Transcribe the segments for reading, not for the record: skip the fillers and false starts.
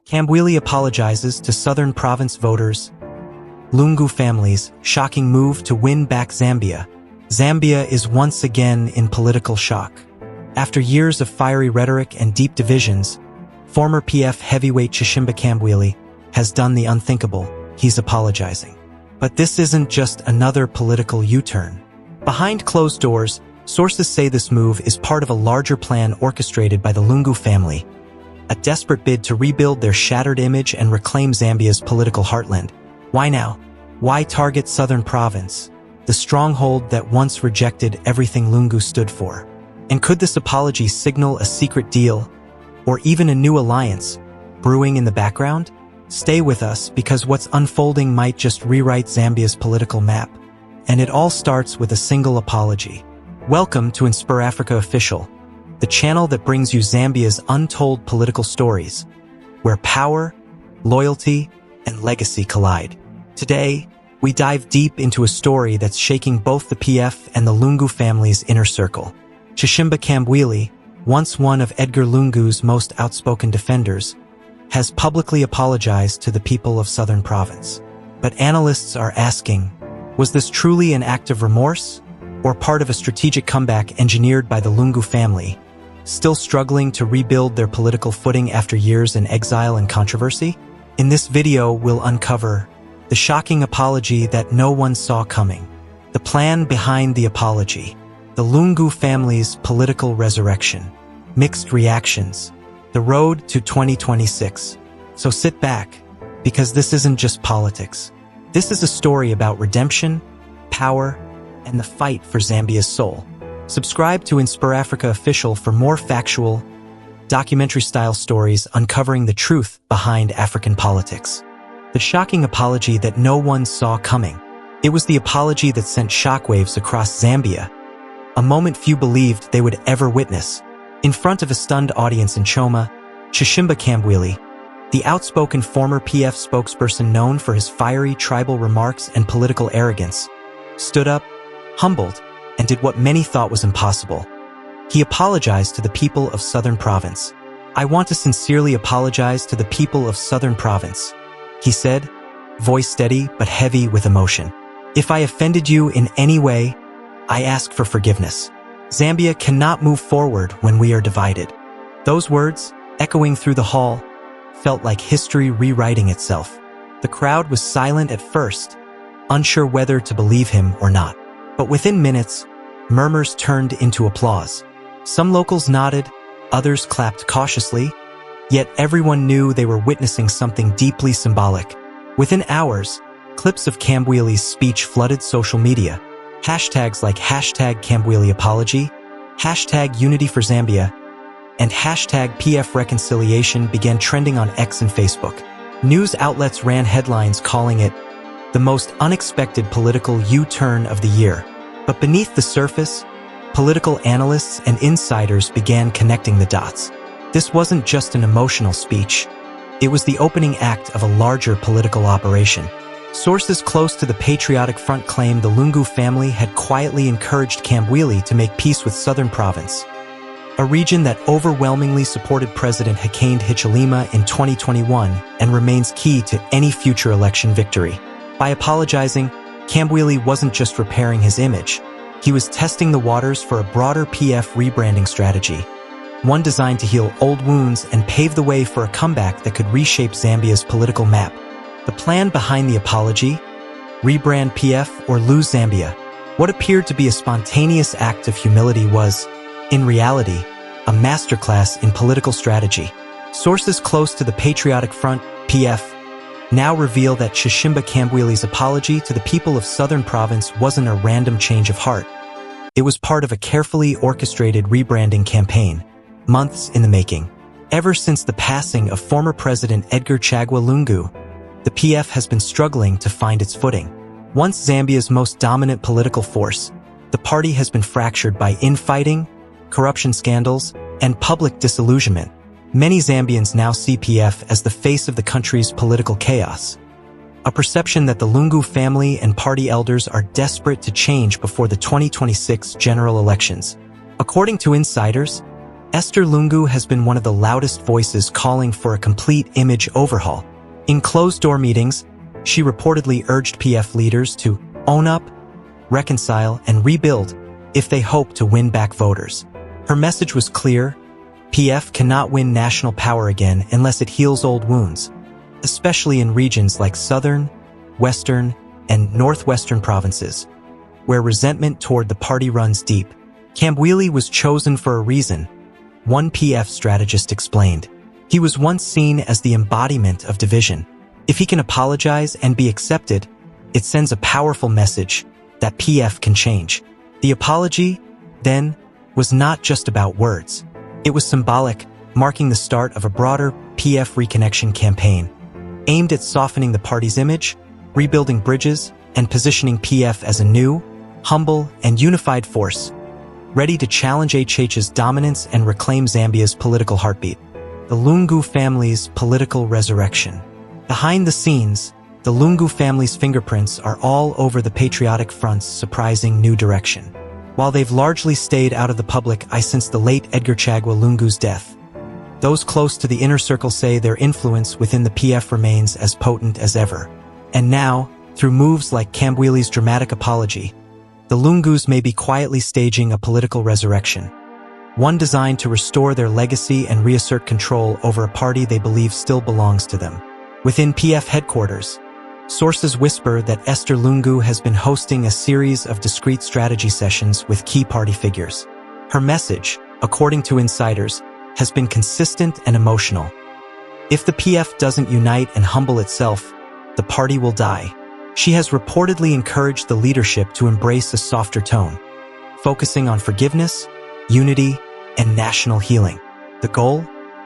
Kambwili apologizes to Southern Province voters. Lungu families, shocking move to win back Zambia. Zambia is once again in political shock. After years of fiery rhetoric and deep divisions, former PF heavyweight Chishimba Kambwili has done the unthinkable. He's apologizing. But this isn't just another political U-turn. Behind closed doors, sources say this move is part of a larger plan orchestrated by the Lungu family, a desperate bid to rebuild their shattered image and reclaim Zambia's political heartland. Why now? Why target Southern Province, the stronghold that once rejected everything Lungu stood for? And could this apology signal a secret deal, or even a new alliance, brewing in the background? Stay with us, because what's unfolding might just rewrite Zambia's political map. And it all starts with a single apology. Welcome to InspirAfrica Official, the channel that brings you Zambia's untold political stories, where power, loyalty, and legacy collide. Today, we dive deep into a story that's shaking both the PF and the Lungu family's inner circle. Chishimba Kambwili, once one of Edgar Lungu's most outspoken defenders, has publicly apologized to the people of Southern Province. But analysts are asking, was this truly an act of remorse, or part of a strategic comeback engineered by the Lungu family, still struggling to rebuild their political footing after years in exile and controversy? In this video, we'll uncover the shocking apology that no one saw coming, the plan behind the apology, the Lungu family's political resurrection, mixed reactions, the road to 2026. So sit back, because this isn't just politics. This is a story about redemption, power, and the fight for Zambia's soul. Subscribe to InspirAfrica Official for more factual, documentary-style stories uncovering the truth behind African politics. The shocking apology that no one saw coming. It was the apology that sent shockwaves across Zambia, a moment few believed they would ever witness. In front of a stunned audience in Choma, Chishimba Kambwili, the outspoken former PF spokesperson known for his fiery tribal remarks and political arrogance, stood up, humbled, and did what many thought was impossible. He apologized to the people of Southern Province. "I want to sincerely apologize to the people of Southern Province," he said, voice steady but heavy with emotion. "If I offended you in any way, I ask for forgiveness. Zambia cannot move forward when we are divided." Those words, echoing through the hall, felt like history rewriting itself. The crowd was silent at first, unsure whether to believe him or not. But within minutes, murmurs turned into applause. Some locals nodded, others clapped cautiously, yet everyone knew they were witnessing something deeply symbolic. Within hours, clips of Kambwili's speech flooded social media. Hashtags like #KambwiliApology, #UnityForZambia, and #PFReconciliation began trending on X and Facebook. News outlets ran headlines calling it the most unexpected political U-turn of the year. But beneath the surface, political analysts and insiders began connecting the dots. This wasn't just an emotional speech. It was the opening act of a larger political operation. Sources close to the Patriotic Front claim the Lungu family had quietly encouraged Kambwili to make peace with Southern Province, a region that overwhelmingly supported President Hakainde Hichilema in 2021 and remains key to any future election victory. By apologizing, Kambwili wasn't just repairing his image. He was testing the waters for a broader PF rebranding strategy, one designed to heal old wounds and pave the way for a comeback that could reshape Zambia's political map. The plan behind the apology? Rebrand PF or lose Zambia? What appeared to be a spontaneous act of humility was, in reality, a masterclass in political strategy. Sources close to the Patriotic Front, PF, now reveal that Chishimba Kambwili's apology to the people of Southern Province wasn't a random change of heart. It was part of a carefully orchestrated rebranding campaign, months in the making. Ever since the passing of former President Edgar Chagwa Lungu, the PF has been struggling to find its footing. Once Zambia's most dominant political force, the party has been fractured by infighting, corruption scandals, and public disillusionment. Many Zambians now see PF as the face of the country's political chaos, a perception that the Lungu family and party elders are desperate to change before the 2026 general elections. According to insiders, Esther Lungu has been one of the loudest voices calling for a complete image overhaul. In closed-door meetings, she reportedly urged PF leaders to own up, reconcile, and rebuild if they hope to win back voters. Her message was clear: PF cannot win national power again unless it heals old wounds, especially in regions like southern, western, and northwestern provinces, where resentment toward the party runs deep. Kambwili was chosen for a reason, one PF strategist explained. He was once seen as the embodiment of division. If he can apologize and be accepted, it sends a powerful message that PF can change. The apology, then, was not just about words. It was symbolic, marking the start of a broader PF reconnection campaign, aimed at softening the party's image, rebuilding bridges, and positioning PF as a new, humble, and unified force, ready to challenge HH's dominance and reclaim Zambia's political heartbeat. The Lungu family's political resurrection. Behind the scenes, the Lungu family's fingerprints are all over the Patriotic Front's surprising new direction. While they've largely stayed out of the public eye since the late Edgar Chagwa Lungu's death, those close to the inner circle say their influence within the PF remains as potent as ever. And now, through moves like Kambwili's dramatic apology, the Lungus may be quietly staging a political resurrection, one designed to restore their legacy and reassert control over a party they believe still belongs to them. Within PF headquarters, sources whisper that Esther Lungu has been hosting a series of discreet strategy sessions with key party figures. Her message, according to insiders, has been consistent and emotional. If the PF doesn't unite and humble itself, the party will die. She has reportedly encouraged the leadership to embrace a softer tone, focusing on forgiveness, unity, and national healing. The goal?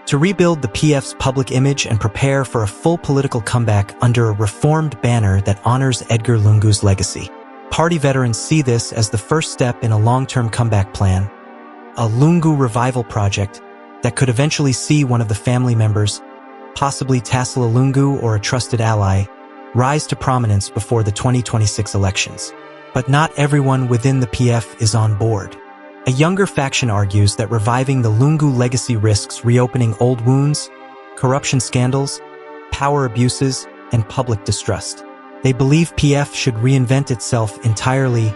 To rebuild the PF's public image and prepare for a full political comeback under a reformed banner that honors Edgar Lungu's legacy. Party veterans see this as the first step in a long-term comeback plan, a Lungu revival project that could eventually see one of the family members, possibly Tassila Lungu or a trusted ally, rise to prominence before the 2026 elections. But not everyone within the PF is on board. A younger faction argues that reviving the Lungu legacy risks reopening old wounds, corruption scandals, power abuses, and public distrust. They believe PF should reinvent itself entirely,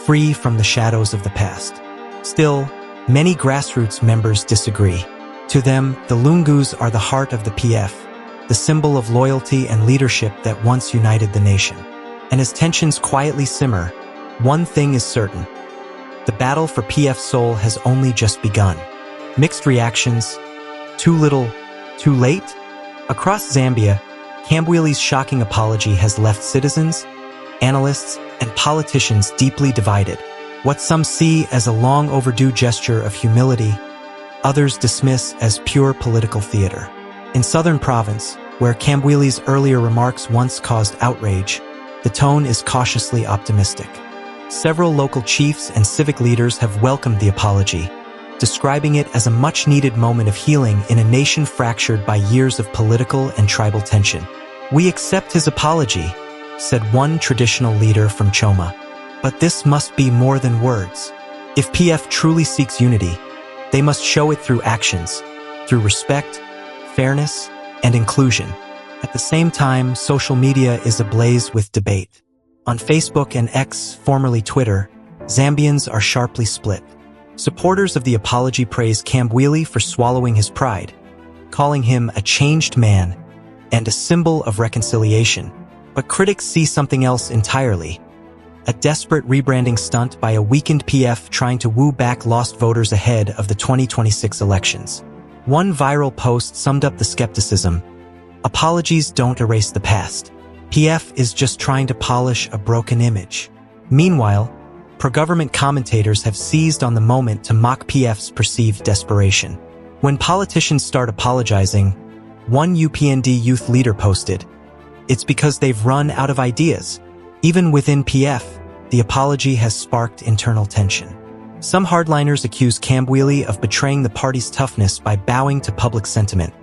free from the shadows of the past. Still, many grassroots members disagree. To them, the Lungus are the heart of the PF, the symbol of loyalty and leadership that once united the nation. And as tensions quietly simmer, one thing is certain: the battle for PF's soul has only just begun. Mixed reactions, too little, too late? Across Zambia, Kambwili's shocking apology has left citizens, analysts, and politicians deeply divided. What some see as a long overdue gesture of humility, others dismiss as pure political theater. In Southern Province, where Kambwili's earlier remarks once caused outrage, the tone is cautiously optimistic. Several local chiefs and civic leaders have welcomed the apology, describing it as a much-needed moment of healing in a nation fractured by years of political and tribal tension. "We accept his apology," said one traditional leader from Choma. But this must be more than words. If PF truly seeks unity, they must show it through actions, through respect, fairness, and inclusion. At the same time, social media is ablaze with debate. On Facebook and X, formerly Twitter, Zambians are sharply split. Supporters of the apology praise Kambwili for swallowing his pride, calling him a changed man and a symbol of reconciliation. But critics see something else entirely: a desperate rebranding stunt by a weakened PF trying to woo back lost voters ahead of the 2026 elections. One viral post summed up the skepticism: apologies don't erase the past. PF is just trying to polish a broken image. Meanwhile, pro-government commentators have seized on the moment to mock PF's perceived desperation. When politicians start apologizing, one UPND youth leader posted, "It's because they've run out of ideas." Even within PF, the apology has sparked internal tension. Some hardliners accuse Kambwili of betraying the party's toughness by bowing to public sentiment,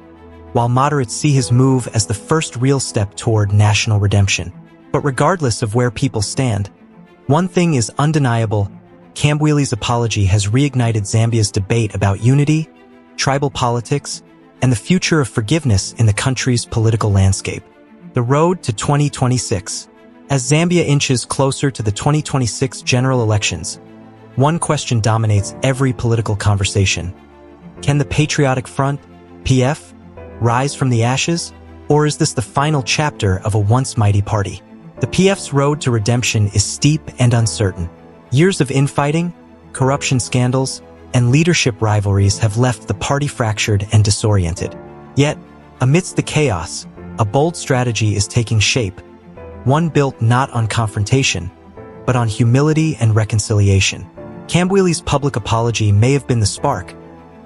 while moderates see his move as the first real step toward national redemption. But regardless of where people stand, one thing is undeniable: Kambwili's apology has reignited Zambia's debate about unity, tribal politics, and the future of forgiveness in the country's political landscape. The road to 2026. As Zambia inches closer to the 2026 general elections, one question dominates every political conversation. Can the Patriotic Front, PF, rise from the ashes? Or is this the final chapter of a once mighty party? The PF's road to redemption is steep and uncertain. Years of infighting, corruption scandals, and leadership rivalries have left the party fractured and disoriented. Yet, amidst the chaos, a bold strategy is taking shape, one built not on confrontation, but on humility and reconciliation. Kambwili's public apology may have been the spark,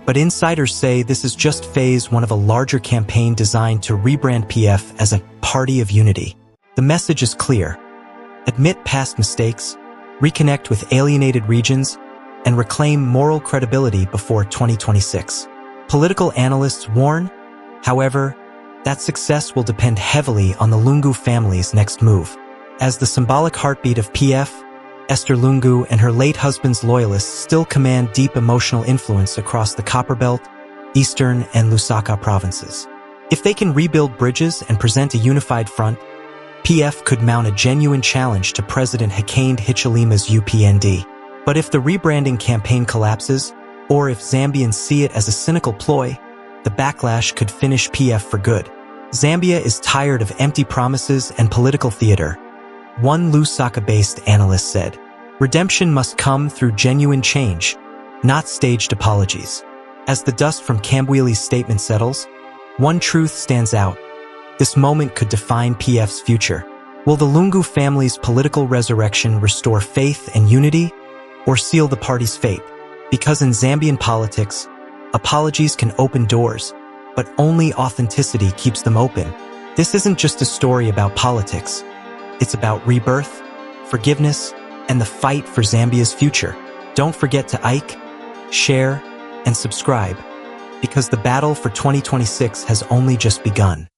but insiders say this is just phase one of a larger campaign designed to rebrand PF as a party of unity. The message is clear. Admit past mistakes, reconnect with alienated regions, and reclaim moral credibility before 2026. Political analysts warn, however, that success will depend heavily on the Lungu family's next move. As the symbolic heartbeat of PF, Esther Lungu and her late husband's loyalists still command deep emotional influence across the Copperbelt, Eastern, and Lusaka provinces. If they can rebuild bridges and present a unified front, PF could mount a genuine challenge to President Hakainde Hichilema's UPND. But if the rebranding campaign collapses, or if Zambians see it as a cynical ploy, the backlash could finish PF for good. Zambia is tired of empty promises and political theater. One Lusaka-based analyst said, "Redemption must come through genuine change, not staged apologies." As the dust from Kambwili's statement settles, one truth stands out. This moment could define PF's future. Will the Lungu family's political resurrection restore faith and unity, or seal the party's fate? Because in Zambian politics, apologies can open doors, but only authenticity keeps them open. This isn't just a story about politics. It's about rebirth, forgiveness, and the fight for Zambia's future. Don't forget to like, share, and subscribe, because the battle for 2026 has only just begun.